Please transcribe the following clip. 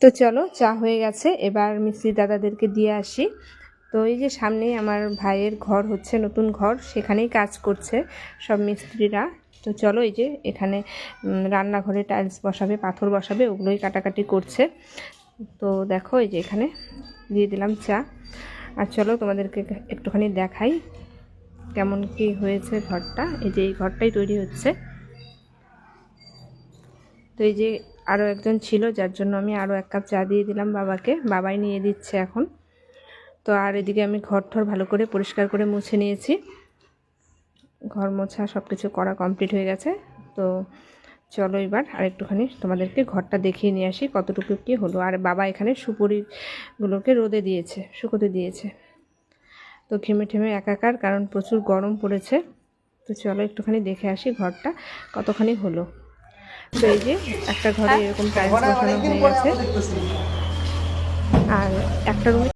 তো চলো চা হয়ে গেছে, এবার মিস্ত্রি দাদাদেরকে দিয়ে আসি। তো এই যে সামনেই আমার ভাইয়ের ঘর হচ্ছে, নতুন ঘর, সেখানেই কাজ করছে সব মিস্ত্রিরা। তো চলো এই যে এখানে রান্নাঘরে টাইলস বসাবে, পাথর বসাবে, ওগুলোই কাটাকাটি করছে। তো দেখো এই যে এখানে দিয়ে দিলাম চা। আর চলো তোমাদেরকে একটুখানি দেখাই কেমন কি হয়েছে ঘরটা। এই যে এই ঘরটাই তৈরি হচ্ছে। তো এই যে আরও একজন ছিল, যার জন্য আমি আরও 1 কাপ চা দিয়ে দিলাম বাবাকে, বাবাই নিয়ে দিচ্ছে এখন। তো আর এদিকে আমি ঘর ঠর ভালো করে পরিষ্কার করে মুছে নিয়েছি, ঘর মোছা সব কিছু করা কমপ্লিট হয়ে গেছে। তো চলো এবার আর একটুখানি তোমাদেরকে ঘরটা দেখিয়ে নিয়ে আসি কতটুকু কী হলো। আর বাবা এখানে সুপুরিগুলোকে রোদে দিয়েছে, শুকোতে দিয়েছে। তো ঘেমে ঠেমে একাকার, কারণ প্রচুর গরম পড়েছে। তো চলো একটুখানি দেখে আসি ঘরটা কতখানি হলো। তো এই যে একটা ঘরে এরকম টাইলস বসানো হয়ে গেছে, আর একটা রুমে